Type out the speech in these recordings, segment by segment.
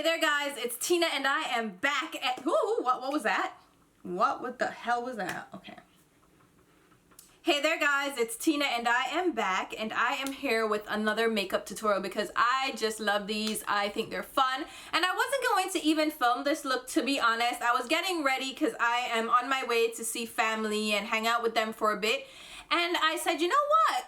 there guys, it's Tina and I am back at, ooh, what was that? What the hell was that? Okay. Hey there guys, it's Tina and I am back, and I am here with another makeup tutorial because I just love these. I think they're fun, and I wasn't going to even film this look, to be honest. I was getting ready because I am on my way to see family and hang out with them for a bit, and I said, you know what?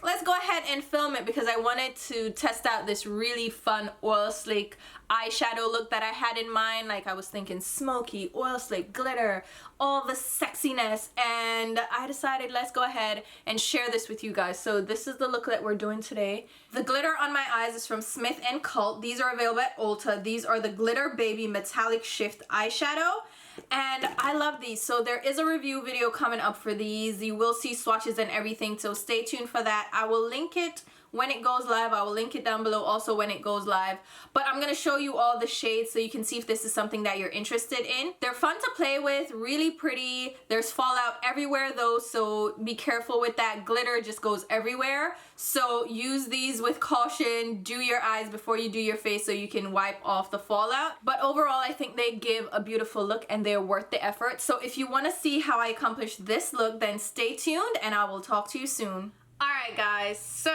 Let's go ahead and film it because I wanted to test out this really fun oil slick eyeshadow look that I had in mind. Like, I was thinking smoky, oil slick, glitter, all the sexiness, and I decided let's go ahead and share this with you guys. So this is the look that we're doing today. The glitter on my eyes is from Smith & Cult. These are available at Ulta. These are the Glitter Baby Metallic Shift eyeshadow, and I love these. So there is a review video coming up for these. You will see swatches and everything, so stay tuned for that. I will link it when it goes live. I will link it down below also when it goes live, but I'm gonna show you all the shades so you can see if this is something that you're interested in. They're fun to play with, really pretty. There's fallout everywhere though, so be careful with that. Glitter just goes everywhere, so use these with caution. Do your eyes before you do your face so you can wipe off the fallout. But overall, I think they give a beautiful look and they're worth the effort. So if you want to see how I accomplish this look, then stay tuned and I will talk to you soon. Alright guys, so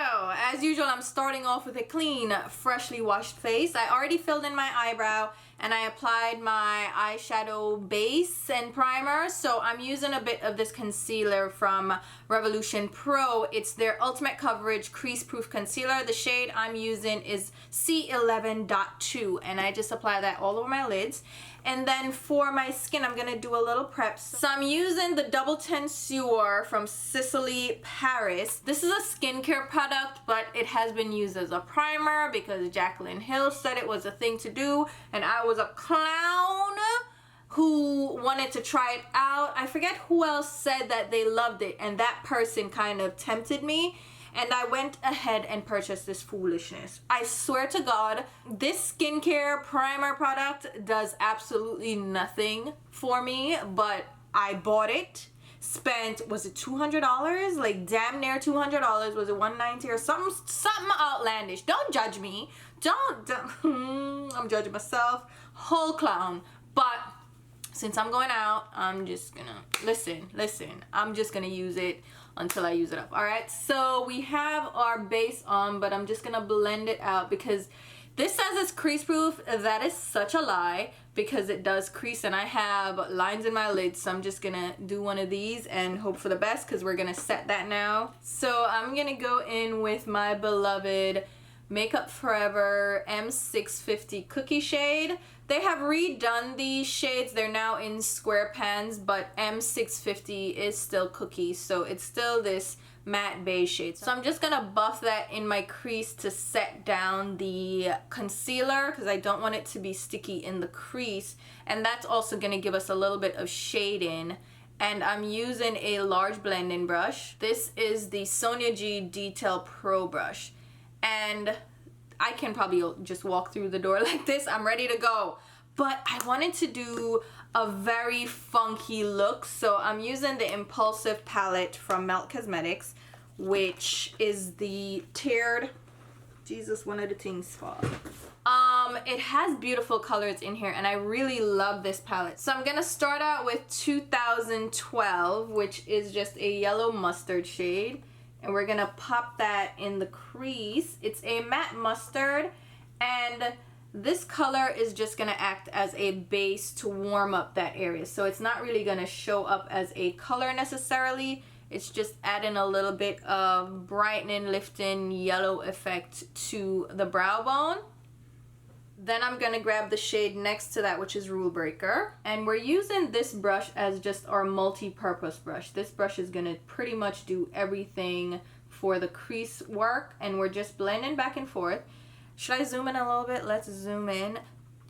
as usual I'm starting off with a clean, freshly washed face. I already filled in my eyebrow and I applied my eyeshadow base and primer. So I'm using a bit of this concealer from Revolution Pro. It's their Ultimate Coverage Crease Proof Concealer. The shade I'm using is C11.2 and I just apply that all over my lids. And then for my skin, I'm gonna do a little prep. So I'm using the Double Tensure from Sicily, Paris. This is a skincare product, but it has been used as a primer because Jaclyn Hill said it was a thing to do, and I was a clown who wanted to try it out. I forget who else said that they loved it, and that person kind of tempted me. And I went ahead and purchased this foolishness. I swear to God, this skincare primer product does absolutely nothing for me, but I bought it. Spent, was it $200? Like damn near $200. Was it $190 or something outlandish? Don't judge me. Don't I'm judging myself. Whole clown. But since I'm going out, I'm just gonna listen, I'm just gonna use it until I use it up. Alright, so we have our base on, but I'm just gonna blend it out because this says it's crease proof. That is such a lie because it does crease and I have lines in my lids, so I'm just gonna do one of these and hope for the best because we're gonna set that now. So I'm gonna go in with my beloved Makeup Forever M650 Cookie shade. They have redone these shades. They're now in square pans, but M650 is still cookie, so it's still this matte beige shade. So I'm just gonna buff that in my crease to set down the concealer because I don't want it to be sticky in the crease, and that's also gonna give us a little bit of shading. And I'm using a large blending brush. This is the Sonia G Detail Pro brush, and I can probably just walk through the door like this. I'm ready to go. But I wanted to do a very funky look, so I'm using the Impulsive palette from Melt Cosmetics, which is the tiered, Jesus, one of the things fall. It has beautiful colors in here and I really love this palette. So I'm gonna start out with 2012, which is just a yellow mustard shade. And we're gonna pop that in the crease. It's a matte mustard, and this color is just gonna act as a base to warm up that area. So it's not really gonna show up as a color necessarily. It's just adding a little bit of brightening, lifting, yellow effect to the brow bone. Then I'm gonna grab the shade next to that, which is Rule Breaker. And we're using this brush as just our multi-purpose brush. This brush is gonna pretty much do everything for the crease work, and we're just blending back and forth. Should I zoom in a little bit? Let's zoom in.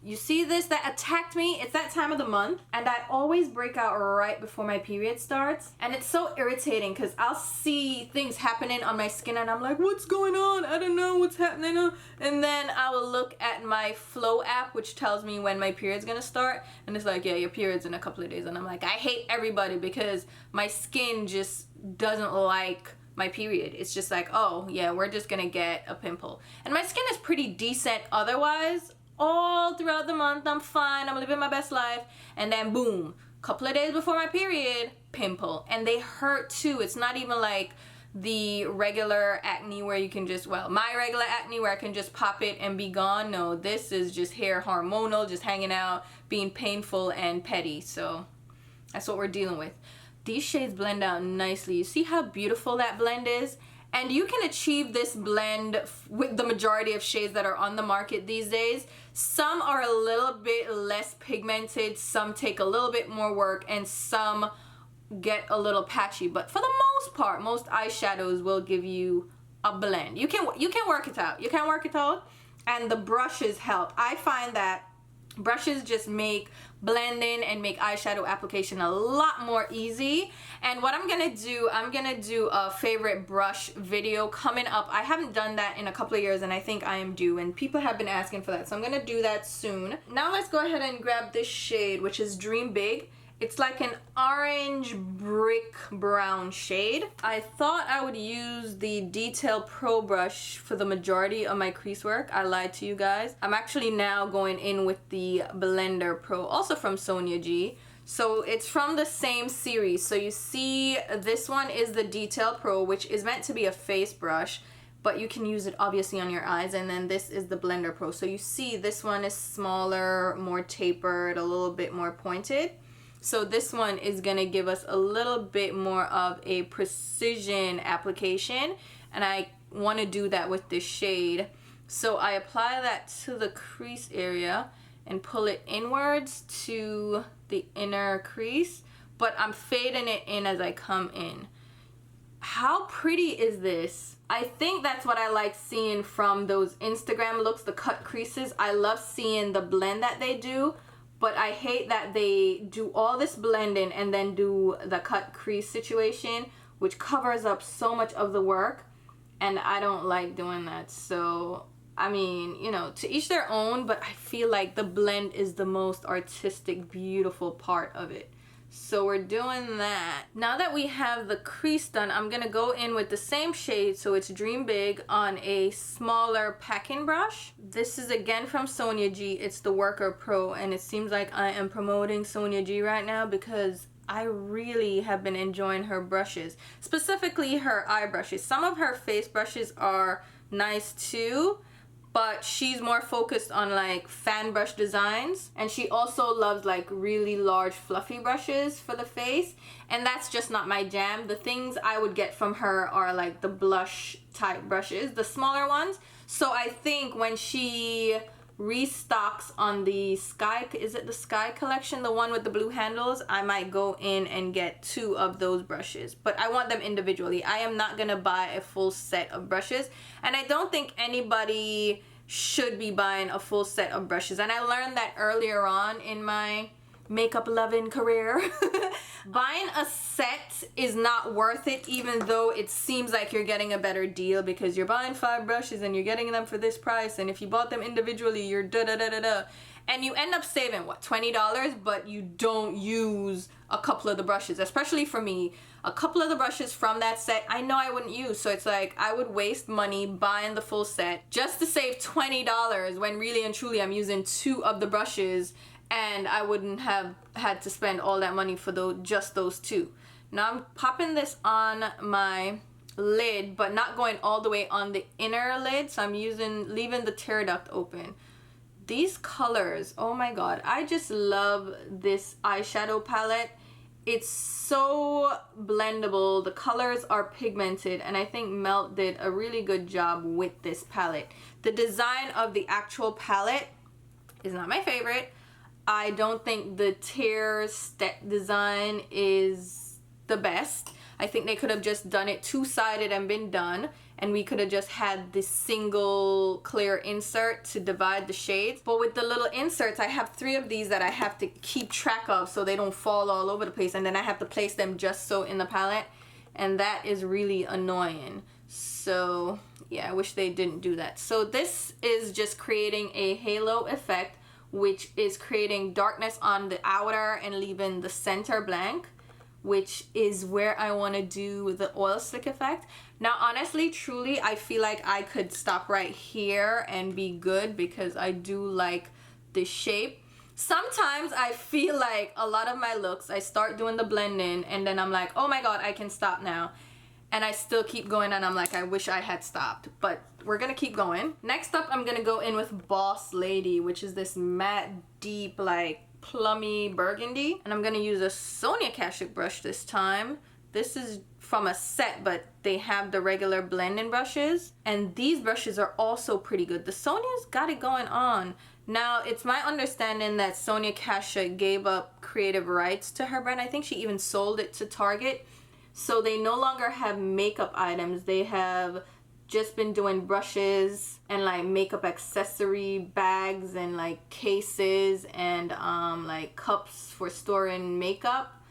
You see this that attacked me? It's that time of the month, and I always break out right before my period starts, and it's so irritating because I'll see things happening on my skin and I'm like, what's going on? I don't know what's happening. And then I will look at my Flow app, which tells me when my period's gonna start, and it's like, yeah, your period's in a couple of days. And I'm like, I hate everybody because my skin just doesn't like my period. It's just like, oh yeah, we're just gonna get a pimple. And my skin is pretty decent otherwise. all throughout the month. I'm fine, I'm living my best life. And then boom, couple of days before my period, pimple. And they hurt too. It's not even like the regular acne where you can just, well, my regular acne where I can just pop it and be gone. No, this is just hair hormonal, just hanging out, being painful and petty. So that's what we're dealing with. These shades blend out nicely. You see how beautiful that blend is? And you can achieve this blend with the majority of shades that are on the market these days. Some are a little bit less pigmented, some take a little bit more work, and some get a little patchy. But for the most part, most eyeshadows will give you a blend. You can work it out. You can work it out, and the brushes help. I find that brushes just make blending and make eyeshadow application a lot more easy. And what I'm gonna do a favorite brush video coming up. I haven't done that in a couple of years, and I think I am due, and people have been asking for that, so I'm gonna do that soon. Now let's go ahead and grab this shade, which is Dream Big. It's like an orange brick brown shade. I thought I would use the Detail Pro brush for the majority of my crease work. I lied to you guys. I'm actually now going in with the Blender Pro, also from Sonia G. So it's from the same series. So you see this one is the Detail Pro, which is meant to be a face brush, but you can use it obviously on your eyes. And then this is the Blender Pro. So you see this one is smaller, more tapered, a little bit more pointed. So this one is gonna give us a little bit more of a precision application, and I wanna do that with this shade. So I apply that to the crease area and pull it inwards to the inner crease, but I'm fading it in as I come in. How pretty is this? I think that's what I like seeing from those Instagram looks, the cut creases. I love seeing the blend that they do. But I hate that they do all this blending and then do the cut crease situation, which covers up so much of the work, and I don't like doing that. So, I mean, you know, to each their own, but I feel like the blend is the most artistic, beautiful part of it. So we're doing that. Now that we have the crease done, I'm gonna go in with the same shade, so it's Dream Big, on a smaller packing brush. This is again from Sonia G. It's the Worker Pro, and it seems like I am promoting Sonia G right now because I really have been enjoying her brushes, specifically her eye brushes. Some of her face brushes are nice too, but she's more focused on like fan brush designs, and she also loves like really large fluffy brushes for the face, and that's just not my jam. The things I would get from her are like the blush type brushes, the smaller ones. So I think when she restocks on the Sky, is it the Sky collection, the one with the blue handles, I might go in and get 2 of those brushes, but I want them individually. I am not gonna buy a full set of brushes, and I don't think anybody should be buying a full set of brushes. And I learned that earlier on in my makeup loving career. Buying a set is not worth it, even though it seems like you're getting a better deal because you're buying 5 brushes and you're getting them for this price, and if you bought them individually you're da-da-da-da-da, and you end up saving what, $20, but you don't use a couple of the brushes. Especially for me, a couple of the brushes from that set I know I wouldn't use, so it's like I would waste money buying the full set just to save $20 when really and truly I'm using 2 of the brushes, and I wouldn't have had to spend all that money for just those 2. Now I'm popping this on my lid, but not going all the way on the inner lid, so I'm leaving the tear duct open. These colors, oh my god, I just love this eyeshadow palette. It's so blendable, the colors are pigmented, and I think Melt did a really good job with this palette. The design of the actual palette is not my favorite. I don't think the tear step design is the best. I think they could have just done it 2-sided and been done, and we could have just had this single clear insert to divide the shades. But with the little inserts, I have 3 of these that I have to keep track of so they don't fall all over the place, and then I have to place them just so in the palette, and that is really annoying. So yeah, I wish they didn't do that. So this is just creating a halo effect, which is creating darkness on the outer and leaving the center blank, which is where I want to do the oil slick effect. Now, honestly, truly, I feel like I could stop right here and be good because I do like this shape. Sometimes I feel like a lot of my looks, I start doing the blend in and then I'm like, oh my god, I can stop now. And I still keep going and I'm like, I wish I had stopped. But we're gonna keep going. Next up, I'm gonna go in with Boss Lady, which is this matte, deep, like plummy burgundy. And I'm gonna use a Sonia Kashuk brush this time. This is from a set, but they have the regular blending brushes. And these brushes are also pretty good. The Sonia's got it going on. Now, it's my understanding that Sonia Kashuk gave up creative rights to her brand. I think she even sold it to Target. So they no longer have makeup items. They have just been doing brushes and like makeup accessory bags and like cases and like cups for storing makeup,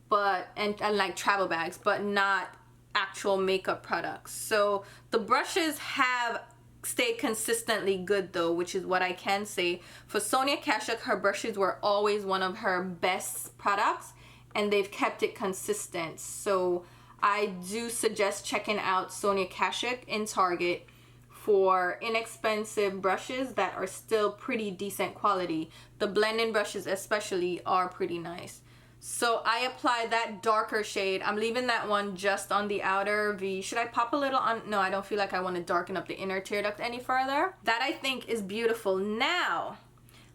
but and like travel bags, but not actual makeup products. So the brushes have stayed consistently good though, which is what I can say. For Sonia Kashuk, her brushes were always one of her best products and they've kept it consistent. So I do suggest checking out Sonia Kashuk in Target for inexpensive brushes that are still pretty decent quality. The blending brushes especially are pretty nice. So I apply that darker shade. I'm leaving that one just on the outer V. Should I pop a little on? No, I don't feel like I want to darken up the inner tear duct any further. That I think is beautiful. Now,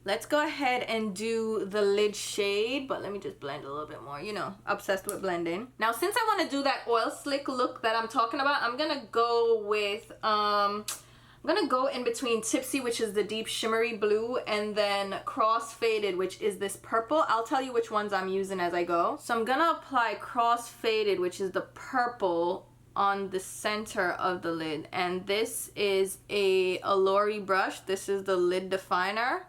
let's go ahead and do the lid shade, but let me just blend a little bit more. You know, obsessed with blending. Now, since I want to do that oil slick look that I'm talking about, I'm gonna go with I'm gonna go in between Tipsy, which is the deep shimmery blue, and then Cross Faded, which is this purple. I'll tell you which ones I'm using as I go. So I'm gonna apply Cross Faded, which is the purple, on the center of the lid. And this is a Allure brush. This is the lid definer.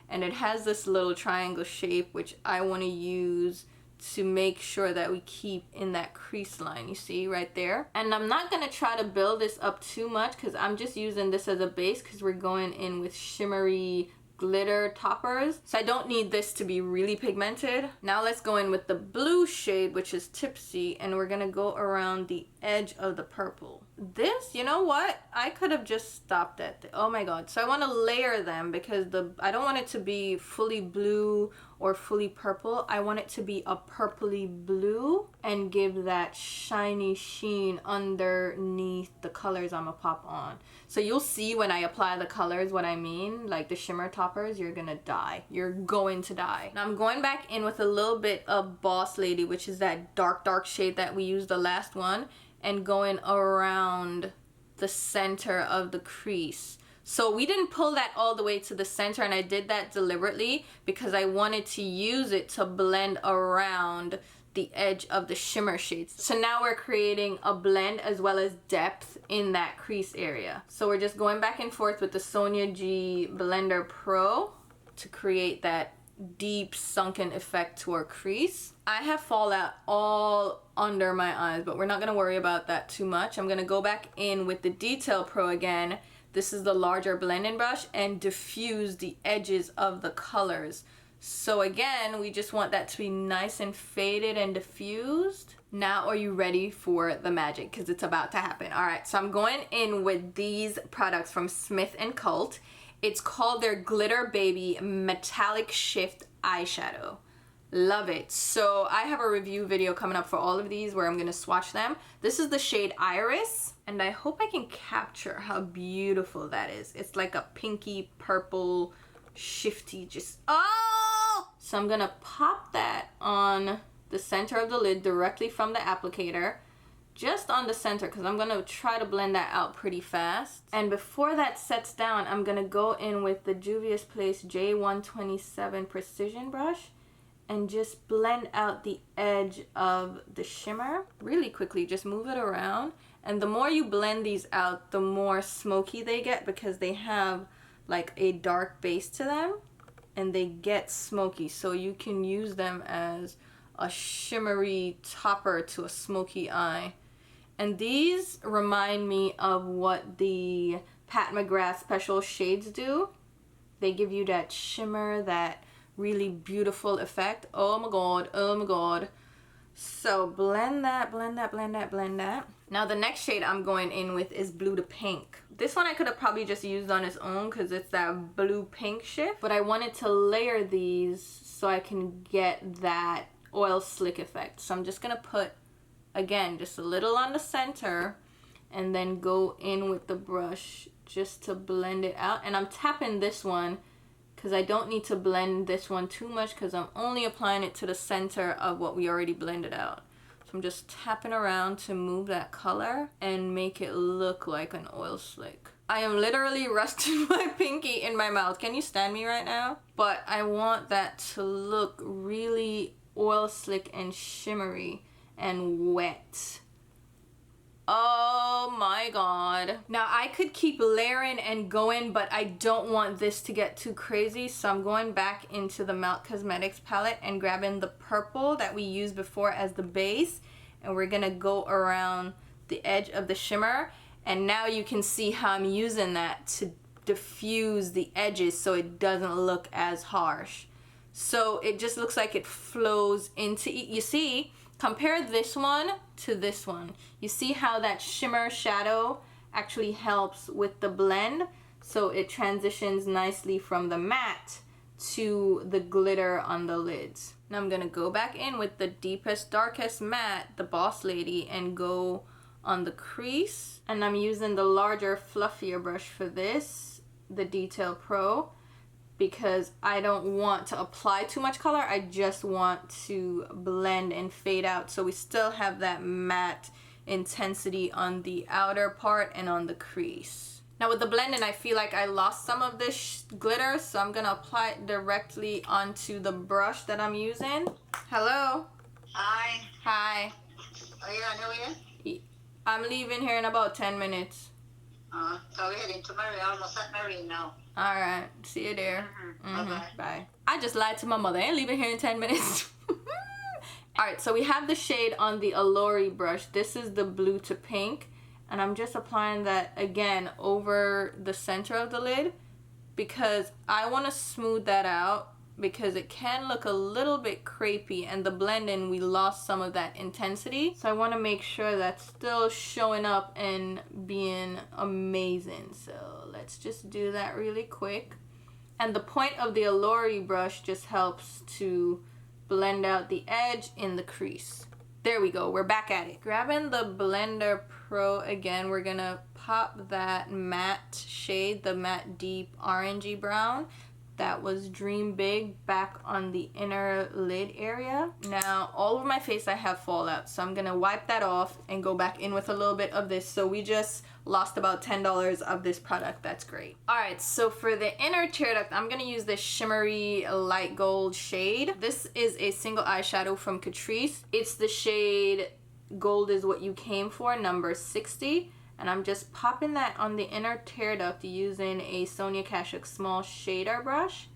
And it has this little triangle shape, which I want to use to make sure that we keep in that crease line, you see right there. And I'm not going to try to build this up too much because I'm just using this as a base because we're going in with shimmery glitter toppers. So I don't need this to be really pigmented. Now let's go in with the blue shade, which is Tipsy, and we're going to go around the edge of the purple. This, you know what? I could have just stopped at oh my god. So I want to layer them because I don't want it to be fully blue or fully purple. I want it to be a purpley blue and give that shiny sheen underneath the colors I'm gonna pop on. So you'll see when I apply the colors what I mean, like the shimmer toppers, you're gonna die. You're going to die. Now I'm going back in with a little bit of Boss Lady, which is that dark shade that we used the last one, and going around the center of the crease. So we didn't pull that all the way to the center, and I did that deliberately because I wanted to use it to blend around the edge of the shimmer shades. So now we're creating a blend as well as depth in that crease area. So we're just going back and forth with the Sonia G Blender Pro to create that deep sunken effect to our crease. I have fallout all under my eyes, but we're not going to worry about that too much. I'm going to go back in with the Detail Pro again. This is the larger blending brush, and diffuse the edges of the colors. So again, we just want that to be nice and faded and diffused. Now are you ready for the magic? Because it's about to happen. All right, so I'm going in with these products from Smith & Cult. It's called their Glitter Baby Metallic Shift Eyeshadow. Love it. So I have a review video coming up for all of these where I'm going to swatch them. This is the shade Iris, and I hope I can capture how beautiful that is. It's like a pinky purple shifty just oh! So I'm going to pop that on the center of the lid directly from the applicator. Just on the center because I'm going to try to blend that out pretty fast. And before that sets down, I'm going to go in with the Juvia's Place J127 Precision brush and just blend out the edge of the shimmer really quickly. Just move it around. And the more you blend these out, the more smoky they get because they have like a dark base to them and they get smoky. So you can use them as a shimmery topper to a smoky eye. And these remind me of what the Pat McGrath Special Shades do. They give you that shimmer, that really beautiful effect. Oh my god, oh my god. So blend that, blend that, blend that, blend that. Now the next shade I'm going in with is Blue to Pink. This one I could have probably just used on its own because it's that blue pink shift, but I wanted to layer these so I can get that oil slick effect. So I'm just gonna put, again, just a little on the center and then go in with the brush just to blend it out. And I'm tapping this one because I don't need to blend this one too much because I'm only applying it to the center of what we already blended out. So I'm just tapping around to move that color and make it look like an oil slick. I am literally resting my pinky in my mouth. Can you stand me right now? But I want that to look really oil slick and shimmery and wet. Oh my god. Now I could keep layering and going, but I don't want this to get too crazy, so I'm going back into the Melt Cosmetics palette and grabbing the purple that we used before as the base, and we're gonna go around the edge of the shimmer. And now you can see how I'm using that to diffuse the edges so it doesn't look as harsh. So it just looks like it flows into, you see, compare this one to this one. You see how that shimmer shadow actually helps with the blend, so it transitions nicely from the matte to the glitter on the lids. Now I'm gonna go back in with the deepest, darkest matte, the Boss Lady, and go on the crease. And I'm using the larger, fluffier brush for this, the Detail Pro, because I don't want to apply too much color. I just want to blend and fade out so we still have that matte intensity on the outer part and on the crease. Now with the blending, I feel like I lost some of this glitter, so I'm gonna apply it directly onto the brush that I'm using. Hello? Hi. Hi. Are you on your way? I'm leaving here in about 10 minutes. So we're heading to Marine, almost at Marine now. Alright, see you there. Bye-bye. Bye. I just lied to my mother. I ain't leaving here in 10 minutes. Alright, so we have the shade on the Allure brush. This is the Blue to Pink. And I'm just applying that again over the center of the lid because I want to smooth that out because it can look a little bit crepey, and the blending we lost some of that intensity. So I want to make sure that's still showing up and being amazing. So let's just do that really quick. And the point of the Allure brush just helps to blend out the edge in the crease. There we go, we're back at it. Grabbing the Blender Pro again, we're gonna pop that matte shade, the matte deep orangey brown that was Dream Big, back on the inner lid area. Now all over my face I have fallout, so I'm gonna wipe that off and go back in with a little bit of this. So we just lost about $10 of this product. That's great. Alright, so for the inner tear duct, I'm gonna use this shimmery light gold shade. This is a single eyeshadow from Catrice. It's the shade Gold Is What You Came For, number 60. And I'm just popping that on the inner tear duct using a Sonia Kashuk small shader brush.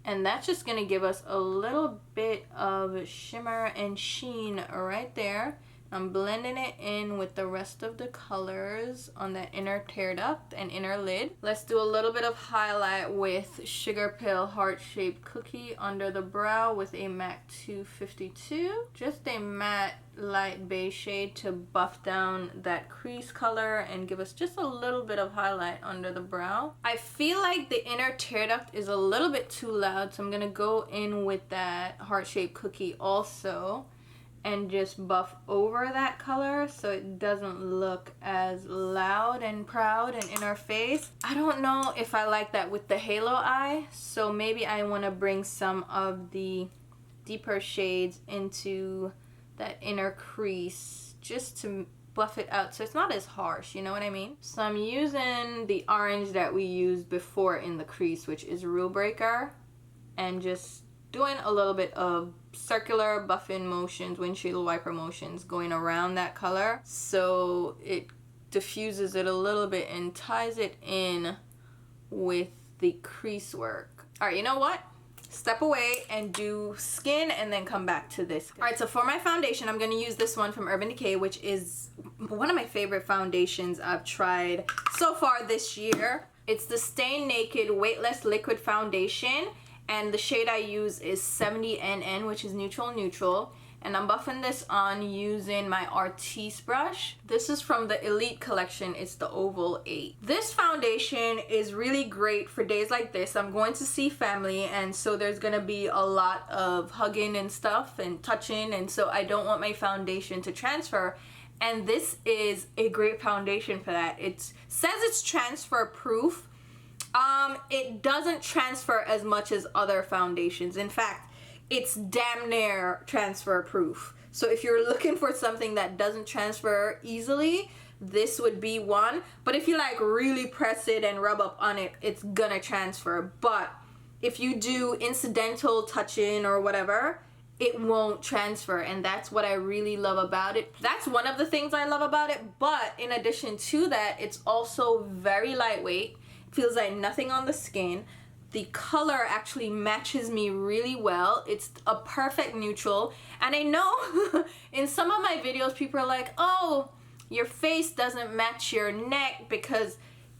And that's just going to give us a little bit of shimmer and sheen right there. I'm blending it in with the rest of the colors on that inner tear duct and inner lid. Let's do a little bit of highlight with Sugarpill Heart Shaped Cookie under the brow with a MAC 252. Just a matte light beige shade to buff down that crease color and give us just a little bit of highlight under the brow. I feel like the inner tear duct is a little bit too loud, so I'm going to go in with that Heart Shaped Cookie also and just buff over that color so it doesn't look as loud and proud and in our face. I don't know if I like that with the halo eye, so maybe I want to bring some of the deeper shades into that inner crease just to buff it out so it's not as harsh, you know what I mean? So I'm using the orange that we used before in the crease, which is Rule Breaker, and just doing a little bit of circular buffing motions, windshield wiper motions, going around that color so it diffuses it a little bit and ties it in with the crease work. All right, you know what? Step away and do skin and then come back to this. All right, so for my foundation, I'm going to use this one from Urban Decay, which is one of my favorite foundations I've tried so far this year. It's the Stay Naked Weightless Liquid Foundation. And the shade I use is 70NN, which is neutral neutral. and I'm buffing this on using my Artiste brush. This is from the Elite collection. It's the Oval 8. This foundation is really great for days like this. I'm going to see family, and so there's gonna be a lot of hugging and stuff and touching, and so I don't want my foundation to transfer. And this is a great foundation for that. It says it's transfer proof. It doesn't transfer as much as other foundations. In fact, it's damn near transfer proof. So if you're looking for something that doesn't transfer easily, this would be one. But if you like really press it and rub up on it, it's gonna transfer. But if you do incidental touching or whatever, it won't transfer, and that's what I really love about it. That's one of the things I love about it. But in addition to that, it's also very lightweight. It feels like nothing on the skin. The color actually matches me really well. It's a perfect neutral. And I know in some of my videos people are like, oh, your face doesn't match your neck, because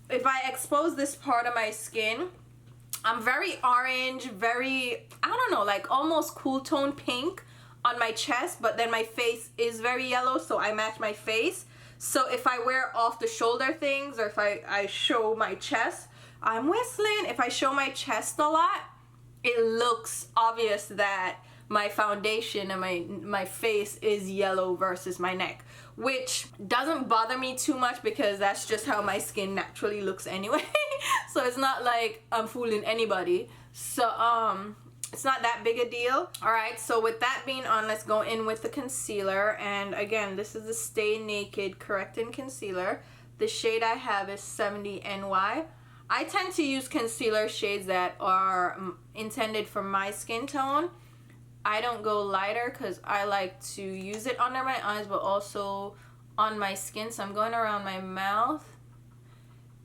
if I expose this part of my skin, I'm very orange, very, I don't know, like almost cool tone pink on my chest, but then my face is very yellow, so I match my face. So if I wear off the shoulder things, or if I show my chest, I'm whistling. If I show my chest a lot, it looks obvious that my foundation and my face is yellow versus my neck, which doesn't bother me too much because that's just how my skin naturally looks anyway. So it's not like I'm fooling anybody. So it's not that big a deal. All right, so with that being on, let's go in with the concealer. And again, this is the Stay Naked Correcting Concealer. The shade I have is 70 NY. I tend to use concealer shades that are intended for my skin tone. I don't go lighter because I like to use it under my eyes but also on my skin. So I'm going around my mouth,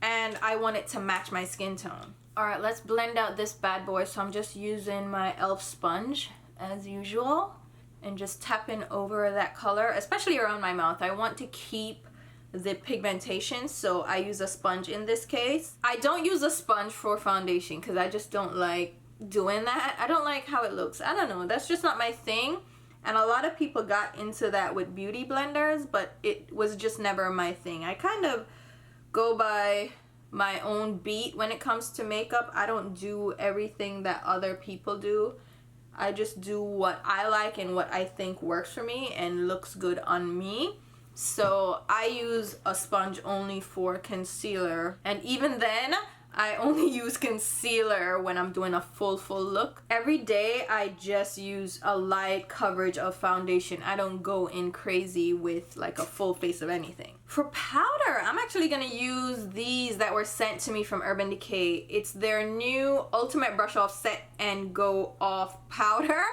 and I want it to match my skin tone. Alright, let's blend out this bad boy. So I'm just using my e.l.f. sponge as usual and just tapping over that color, especially around my mouth. I want to keep the pigmentation, so I use a sponge in this case. I don't use a sponge for foundation because I just don't like doing that. I don't like how it looks. I don't know, that's just not my thing. And a lot of people got into that with beauty blenders, but it was just never my thing. I kind of go by my own beat when it comes to makeup. I don't do everything that other people do. I just do what I like and what I think works for me and looks good on me. So I use a sponge only for concealer, and even then I only use concealer when I'm doing a full look. Every day I just use a light coverage of foundation. I don't go in crazy with like a full face of anything. For powder, I'm actually gonna use these that were sent to me from Urban Decay. It's their new Ultimate Brush Off Set and Go Off powder.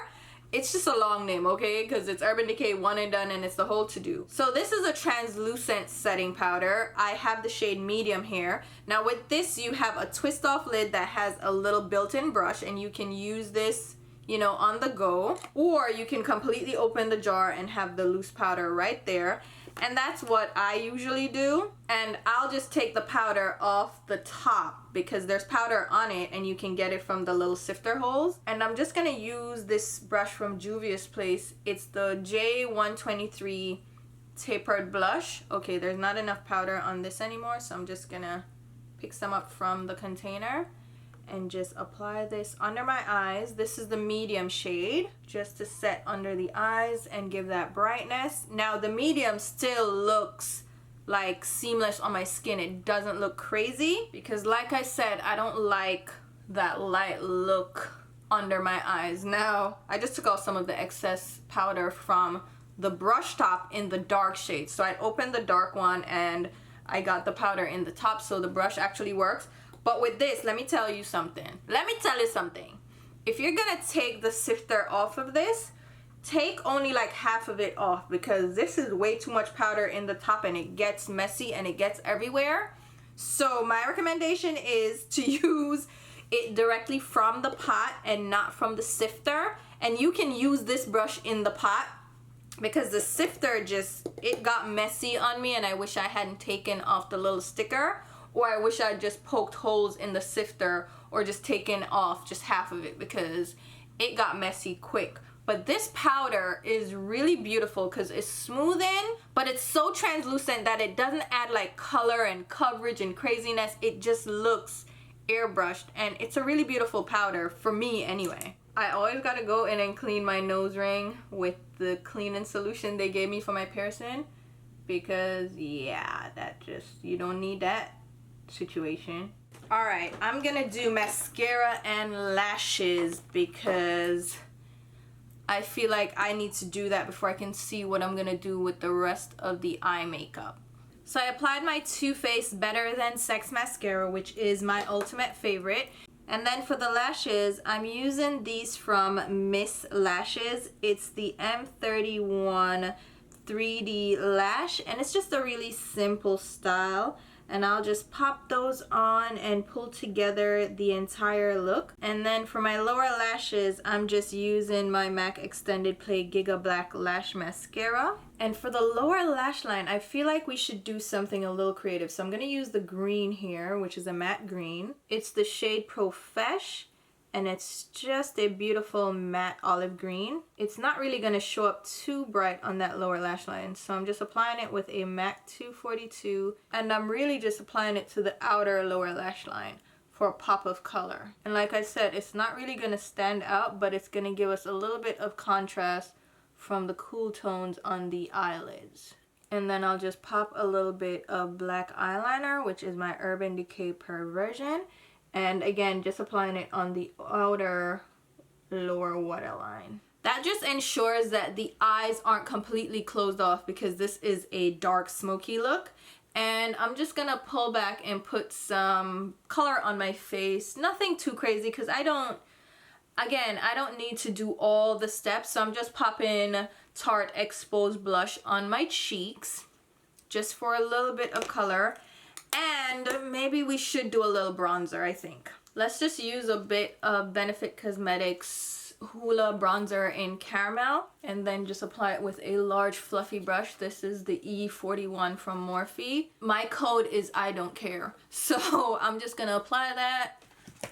It's just a long name, okay? Because it's Urban Decay One and Done, and it's the whole to-do. So this is a translucent setting powder. I have the shade medium here. Now with this, you have a twist off lid that has a little built-in brush, and you can use this, you know, on the go. Or you can completely open the jar and have the loose powder right there. And that's what I usually do. And I'll just take the powder off the top because there's powder on it and you can get it from the little sifter holes. And I'm just gonna use this brush from Juvia's Place. It's the J123 Tapered Blush. Okay, there's not enough powder on this anymore, so I'm just gonna pick some up from the container and just apply this under my eyes. This is the medium shade, just to set under the eyes and give that brightness. Now the medium still looks like seamless on my skin. It doesn't look crazy because, like I said, I don't like that light look under my eyes. Now I just took off some of the excess powder from the brush top in the dark shade. So I opened the dark one and I got the powder in the top, so the brush actually works. But with this, let me tell you something. If you're gonna take the sifter off of this, take only like half of it off because this is way too much powder in the top and it gets messy and it gets everywhere. So my recommendation is to use it directly from the pot and not from the sifter. And you can use this brush in the pot because the sifter it got messy on me and I wish I hadn't taken off the little sticker. Or I wish I just poked holes in the sifter or just taken off just half of it because it got messy quick. But this powder is really beautiful because it's smoothing, but it's so translucent that it doesn't add like color and coverage and craziness. It just looks airbrushed, and it's a really beautiful powder for me anyway. I always gotta go in and clean my nose ring with the cleaning solution they gave me for my piercing, because yeah, that just, you don't need that situation. All right, I'm gonna do mascara and lashes because I feel like I need to do that before I can see what I'm gonna do with the rest of the eye makeup. So I applied my Too Faced Better Than Sex mascara, which is my ultimate favorite. And then for the lashes, I'm using these from Miss Lashes. It's the M31 3D lash, and it's just a really simple style. And I'll just pop those on and pull together the entire look. And then for my lower lashes, I'm just using my MAC Extended Play Giga Black Lash Mascara. And for the lower lash line, I feel like we should do something a little creative. So I'm gonna use the green here, which is a matte green. It's the shade Profesh, and it's just a beautiful matte olive green. It's not really gonna show up too bright on that lower lash line, so I'm just applying it with a MAC 242, and I'm really just applying it to the outer lower lash line for a pop of color. And like I said, it's not really gonna stand out, but it's gonna give us a little bit of contrast from the cool tones on the eyelids. And then I'll just pop a little bit of black eyeliner, which is my Urban Decay Perversion. And again, just applying it on the outer lower waterline. That just ensures that the eyes aren't completely closed off, because this is a dark smoky look. And I'm just gonna pull back and put some color on my face. Nothing too crazy, because I don't need to do all the steps. So I'm just popping Tarte Exposed Blush on my cheeks, just for a little bit of color. And maybe we should do a little bronzer, I think. Let's just use a bit of Benefit Cosmetics Hoola bronzer in caramel, and then just apply it with a large fluffy brush. This is the E41 from Morphe. My code is I don't care. So I'm just gonna apply that,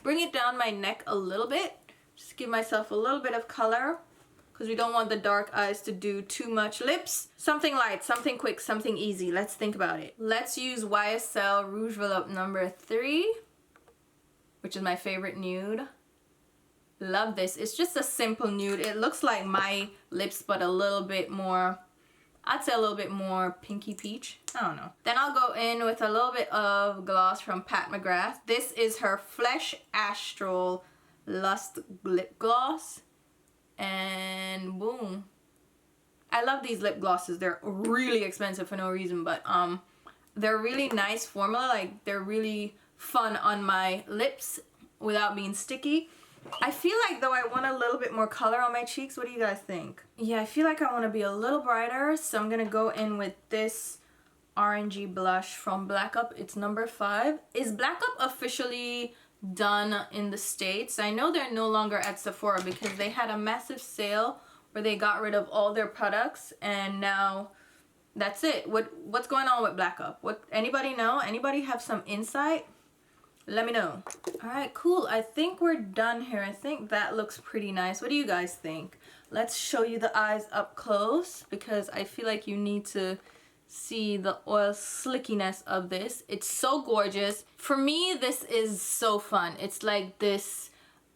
bring it down my neck a little bit, just give myself a little bit of color, because we don't want the dark eyes to do too much lips. Something light, something quick, something easy. Let's think about it. Let's use YSL Rouge Volupté number 3, which is my favorite nude. Love this. It's just a simple nude. It looks like my lips, but a little bit more, I'd say a little bit more pinky peach. I don't know. Then I'll go in with a little bit of gloss from Pat McGrath. This is her Flesh Astral Lust Lip Gloss. And boom. I love these lip glosses. They're really expensive for no reason, but they're really nice formula. Like, they're really fun on my lips without being sticky. I feel like though I want a little bit more color on my cheeks. What do you guys think? Yeah, I feel like I want to be a little brighter, so I'm gonna go in with this orangey blush from Black Up. It's number 5. Is Black Up officially done in the States? I know they're no longer at Sephora, because they had a massive sale where they got rid of all their products, and now that's it. What's going on with Black Up? What, anybody know? Anybody have some insight? Let me know. All right, cool. I think we're done here. I think that looks pretty nice. What do you guys think? Let's show you the eyes up close, because I feel like you need to see the oil slickiness of this. It's so gorgeous. For me, this is so fun. It's like this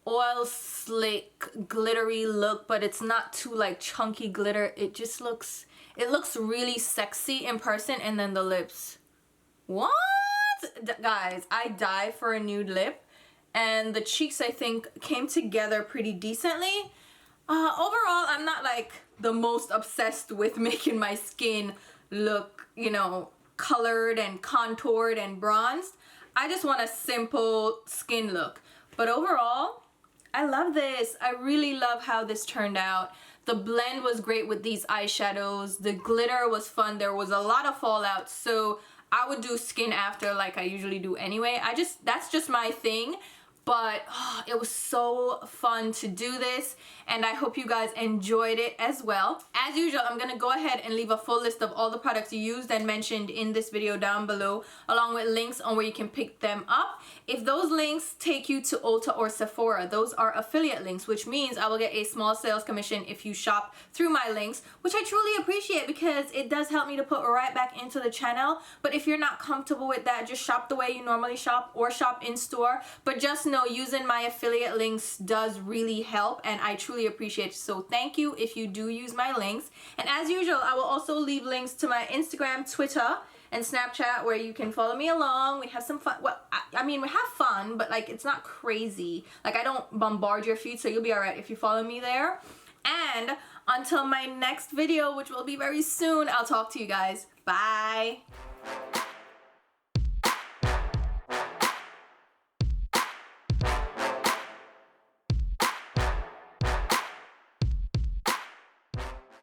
oil slick glittery look, but it's not too like chunky glitter. It just looks, it looks really sexy in person. And then the lips, what? Guys, I die for a nude lip. And the cheeks, I think, came together pretty decently. Overall, I'm not like the most obsessed with making my skin look, you know, colored and contoured and bronzed. I just want a simple skin look. But overall, I love this. I really love how this turned out. The blend was great with these eyeshadows. The glitter was fun. There was a lot of fallout, so I would do skin after like I usually do anyway. That's just my thing. but it was so fun to do this, and I hope you guys enjoyed it as well. As usual, I'm gonna go ahead and leave a full list of all the products used and mentioned in this video down below, along with links on where you can pick them up. If those links take you to Ulta or Sephora, those are affiliate links, which means I will get a small sales commission if you shop through my links, which I truly appreciate because it does help me to put right back into the channel. But if you're not comfortable with that, just shop the way you normally shop or shop in store. But just know using my affiliate links does really help, and I truly appreciate it. So thank you if you do use my links. And as usual, I will also leave links to my Instagram, Twitter, and Snapchat where you can follow me along. We have some fun. Well, I mean, we have fun, but like it's not crazy. Like I don't bombard your feed, so you'll be alright if you follow me there. And until my next video, which will be very soon, I'll talk to you guys. Bye.